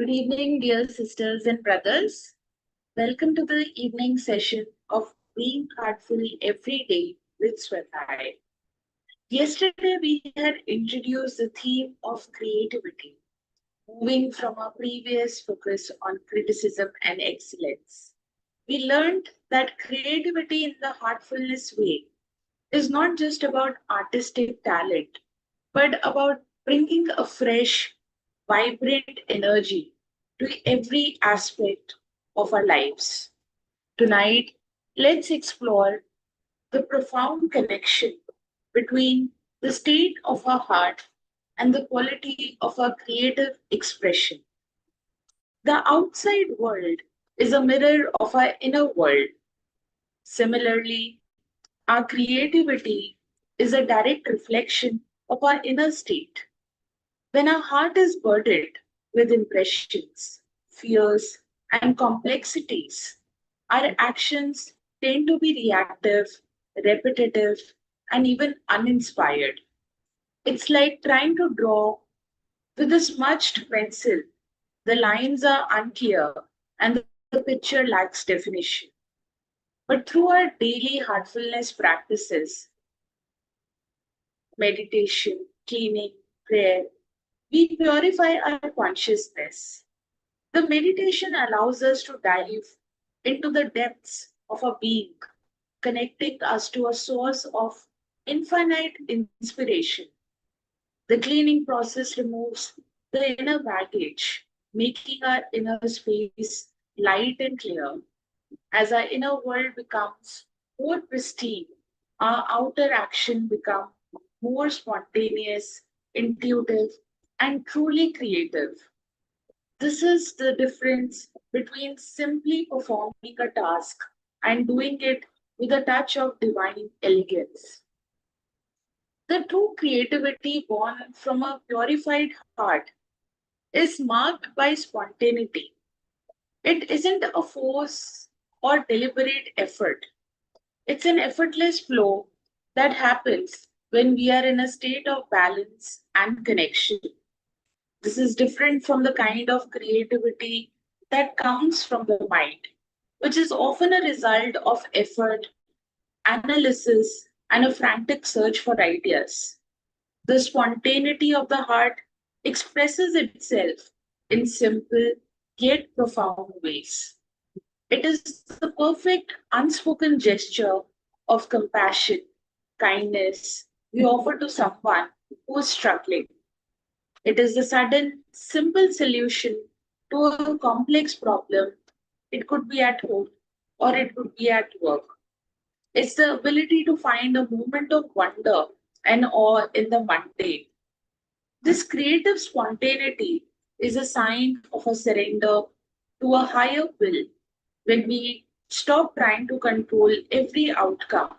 Good evening, dear sisters and brothers. Welcome to the evening session of Being Heartful Every Day with Swadhyaya. Yesterday, we had introduced the theme of creativity, moving from our previous focus on criticism and excellence. We learned that creativity in the heartfulness way is not just about artistic talent, but about bringing a fresh, vibrant energy to every aspect of our lives. Tonight, let's explore the profound connection between the state of our heart and the quality of our creative expression. The outside world is a mirror of our inner world. Similarly, our creativity is a direct reflection of our inner state. When our heart is burdened with impressions, fears, and complexities, our actions tend to be reactive, repetitive, and even uninspired. It's like trying to draw with a smudged pencil. The lines are unclear and the picture lacks definition. But through our daily heartfulness practices, meditation, cleaning, prayer, we purify our consciousness. The meditation allows us to dive into the depths of our being, connecting us to a source of infinite inspiration. The cleaning process removes the inner baggage, making our inner space light and clear. As our inner world becomes more pristine, our outer action becomes more spontaneous, intuitive, and truly creative. This is the difference between simply performing a task and doing it with a touch of divine elegance. The true creativity born from a purified heart is marked by spontaneity. It isn't a force or deliberate effort. It's an effortless flow that happens when we are in a state of balance and connection. This is different from the kind of creativity that comes from the mind, which is often a result of effort, analysis, and a frantic search for ideas. The spontaneity of the heart expresses itself in simple yet profound ways. It is the perfect unspoken gesture of compassion, kindness we offer to someone who is struggling. It is the sudden, simple solution to a complex problem. It could be at home or it could be at work. It's the ability to find a moment of wonder and awe in the mundane. This creative spontaneity is a sign of a surrender to a higher will. When we stop trying to control every outcome,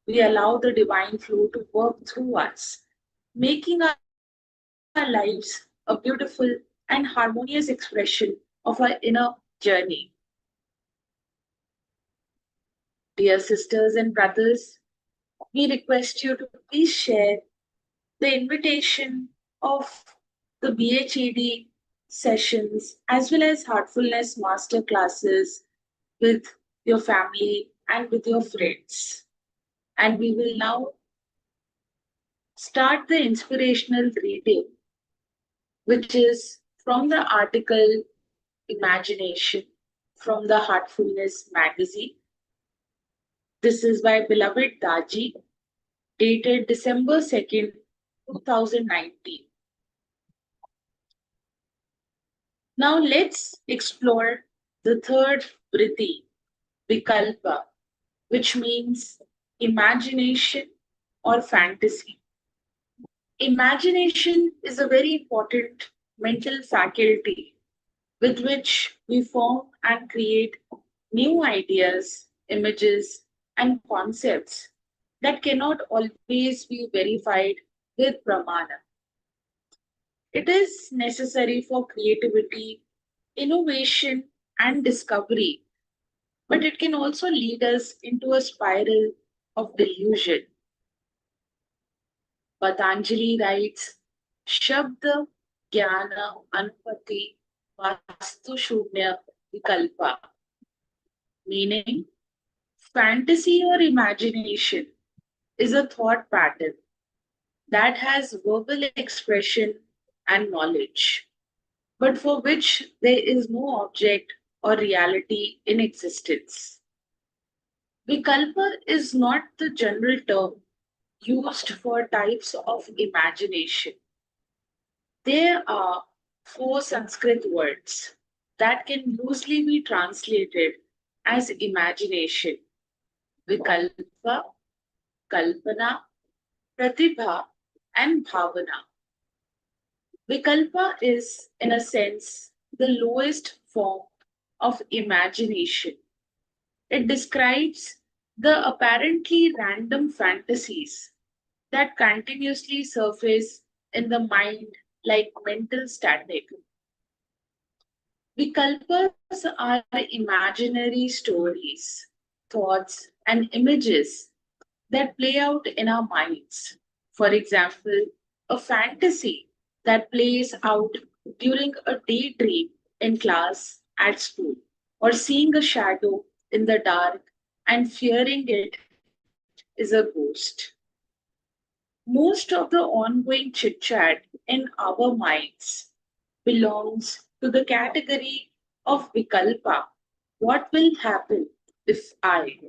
we allow the divine flow to work through us, making our lives a beautiful and harmonious expression of our inner journey. Dear sisters and brothers, we request you to please share the invitation of the BHED sessions as well as heartfulness master classes with your family and with your friends. And we will now start the inspirational reading, which is from the article Imagination from the Heartfulness magazine. This is by beloved Daji, dated December 2nd, 2019. Now let's explore the third vritti, Vikalpa, which means imagination or fantasy. Imagination is a very important mental faculty with which we form and create new ideas, images, and concepts that cannot always be verified with pramana. It is necessary for creativity, innovation, and discovery, but it can also lead us into a spiral of delusion. Patanjali writes, Shabda Jnana Anupati Vastu Shunya Vikalpa, meaning fantasy or imagination is a thought pattern that has verbal expression and knowledge, but for which there is no object or reality in existence. Vikalpa is not the general term used for types of imagination. There are four Sanskrit words that can loosely be translated as imagination: Vikalpa, Kalpana, Pratibha, and Bhavana. Vikalpa is, in a sense, the lowest form of imagination. It describes the apparently random fantasies that continuously surface in the mind like mental static. Vikalpas are imaginary stories, thoughts, and images that play out in our minds. For example, a fantasy that plays out during a daydream in class at school, or seeing a shadow in the dark and fearing it is a ghost. Most of the ongoing chit chat in our minds belongs to the category of Vikalpa. What will happen if I?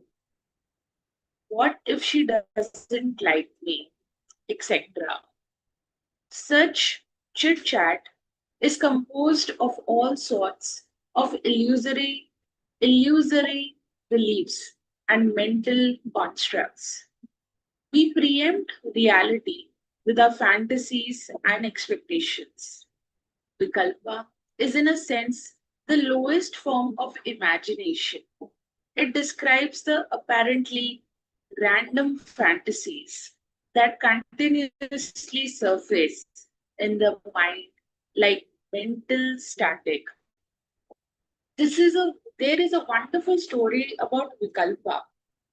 What if she doesn't like me? Etc. Such chit chat is composed of all sorts of illusory beliefs and mental constructs. We preempt reality with our fantasies and expectations. Vikalpa is, in a sense, the lowest form of imagination. It describes the apparently random fantasies that continuously surface in the mind like mental static. There is a wonderful story about Vikalpa.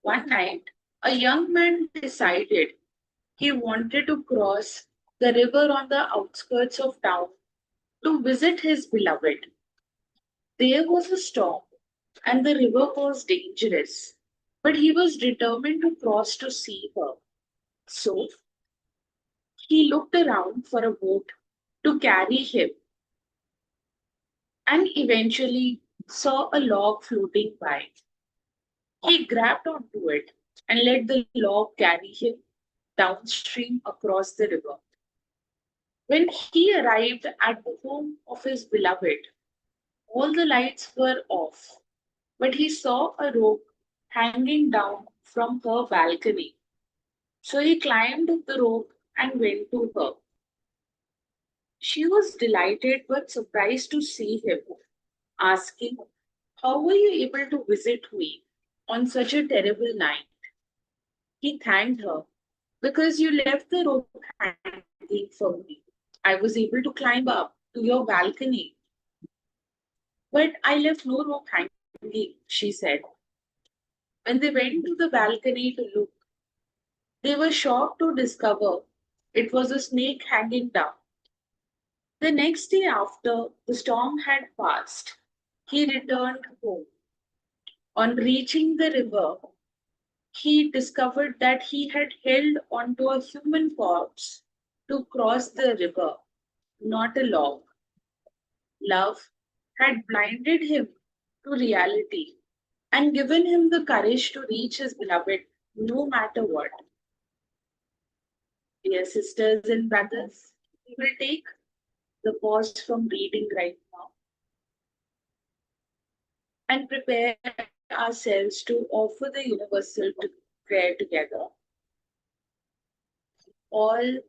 One night, a young man decided he wanted to cross the river on the outskirts of town to visit his beloved. There was a storm and the river was dangerous, but he was determined to cross to see her. So he looked around for a boat to carry him and eventually saw a log floating by. He grabbed onto it and let the log carry him downstream across the river. When he arrived at the home of his beloved, all the lights were off, but he saw a rope hanging down from her balcony. So he climbed the rope and went to her. She was delighted but surprised to see him, asking, "How were you able to visit me on such a terrible night?" He thanked her, "Because you left the rope hanging for me. I was able to climb up to your balcony." "But I left no rope hanging," she said. When they went to the balcony to look, they were shocked to discover it was a snake hanging down. The next day, after the storm had passed, he returned home. On reaching the river, he discovered that he had held onto a human corpse to cross the river, not a log. Love had blinded him to reality and given him the courage to reach his beloved no matter what. Dear sisters and brothers, we will take the pause from reading right now and prepare ourselves to offer the universal prayer together. All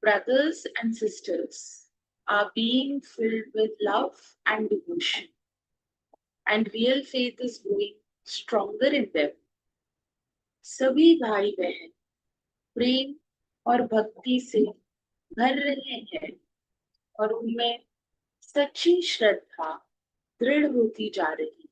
brothers and sisters are being filled with love and devotion, and real faith is growing stronger in them. सभी भाई बहन प्रेम और भक्ति से भर रहे हैं और उनमें सच्ची श्रद्धा दृढ़ होती जा रही है।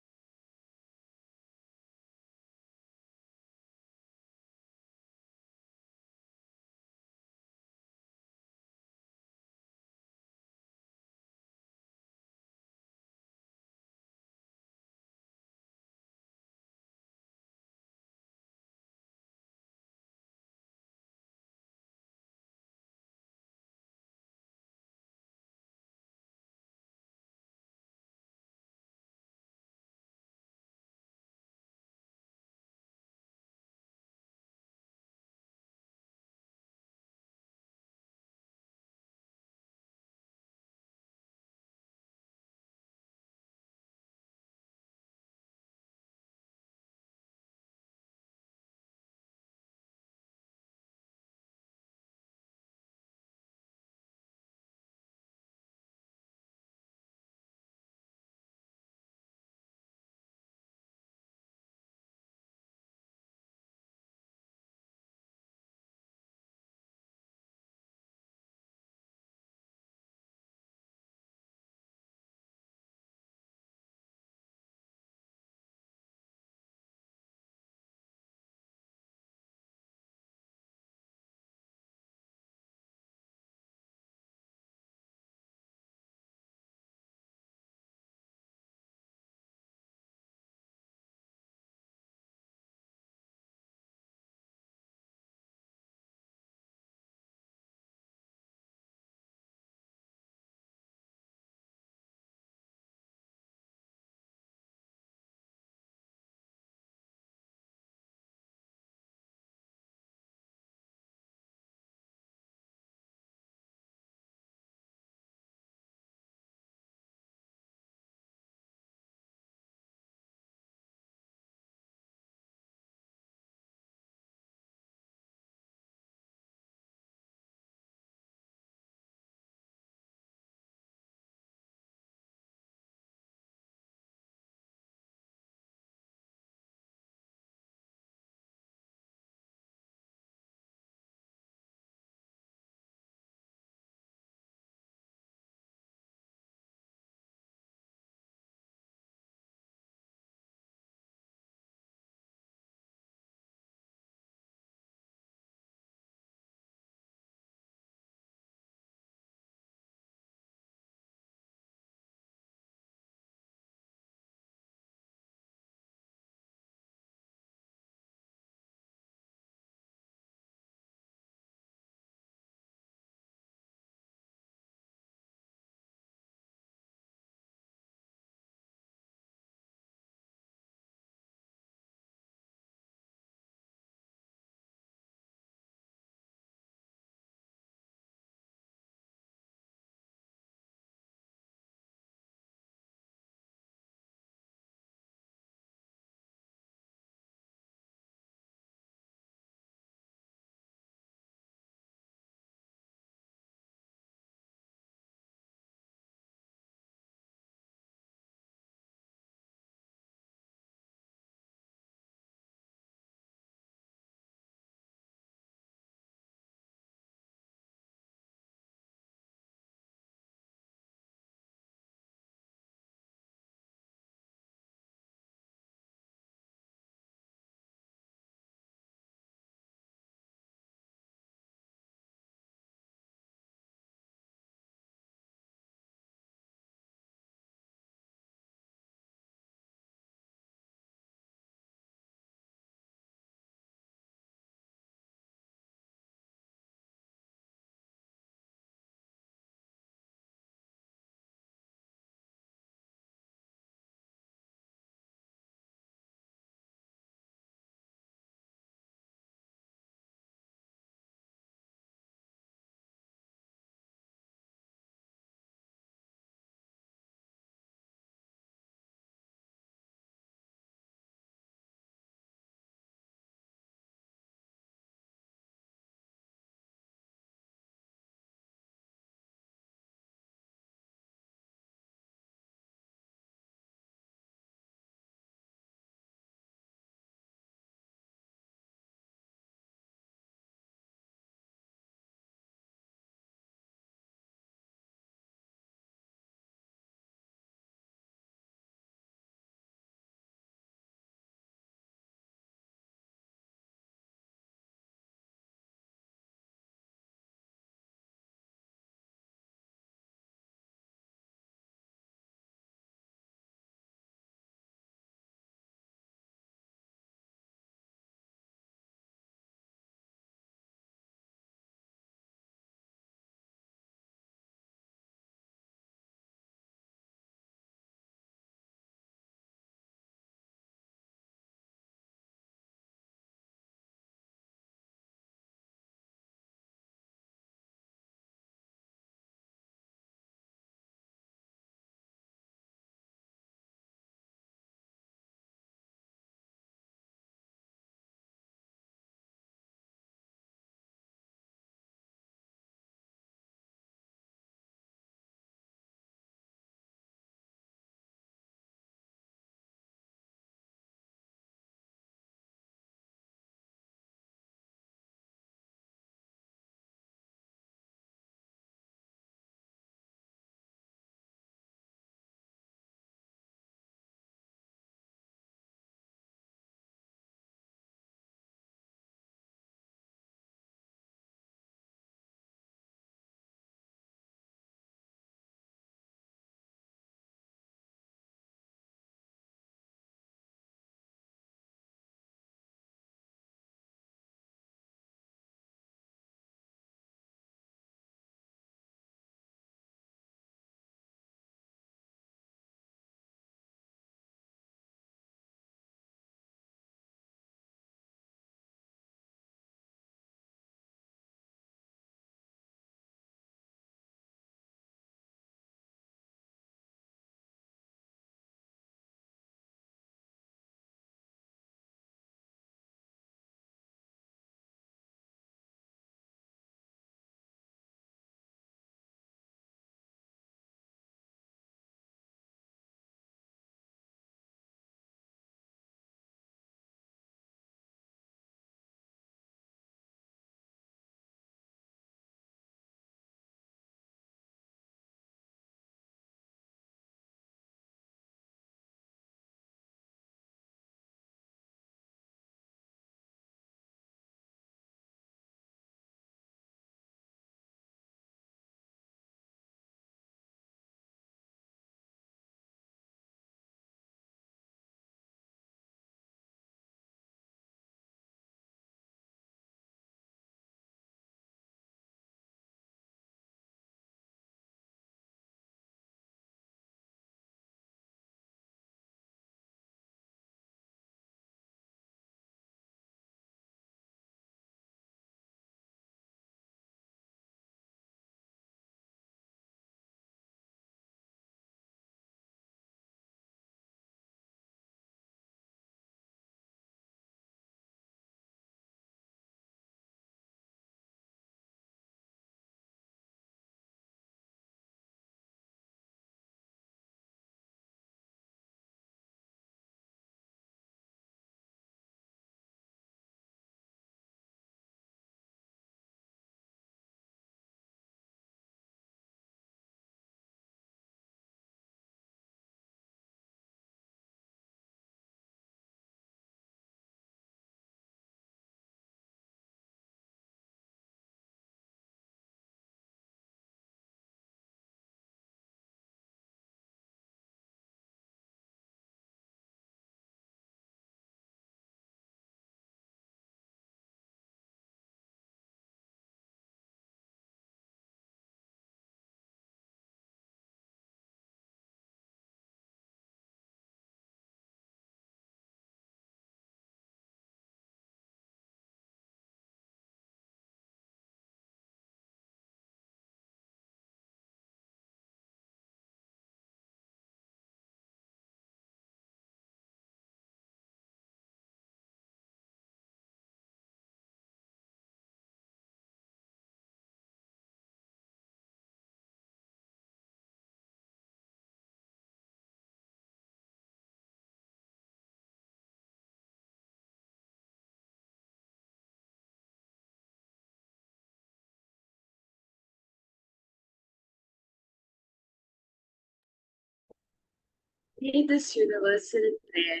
May this universal prayer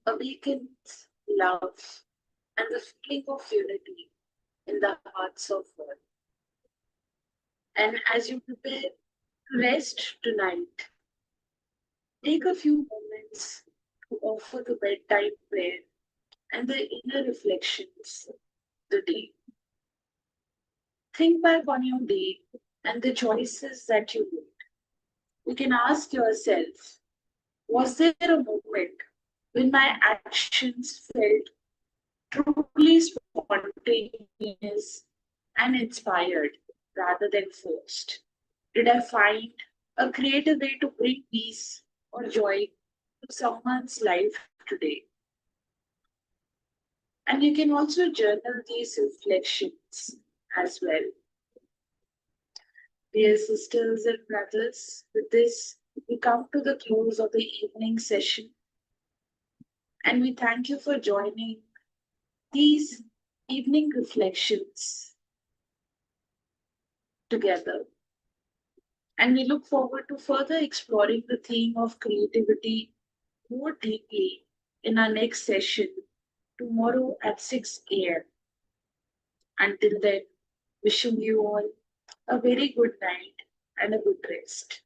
awakens love and the feeling of unity in the hearts of all. And as you prepare to rest tonight, take a few moments to offer the bedtime prayer and the inner reflections of the day. Think back on your day and the choices that you made. You can ask yourself, was there a moment when my actions felt truly spontaneous and inspired rather than forced? Did I find a creative way to bring peace or joy to someone's life today? And you can also journal these reflections as well. Dear sisters and brothers, with this, we come to the close of the evening session and we thank you for joining these evening reflections together. And we look forward to further exploring the theme of creativity more deeply in our next session tomorrow at 6 a.m. Until then, wishing you all a very good night and a good rest.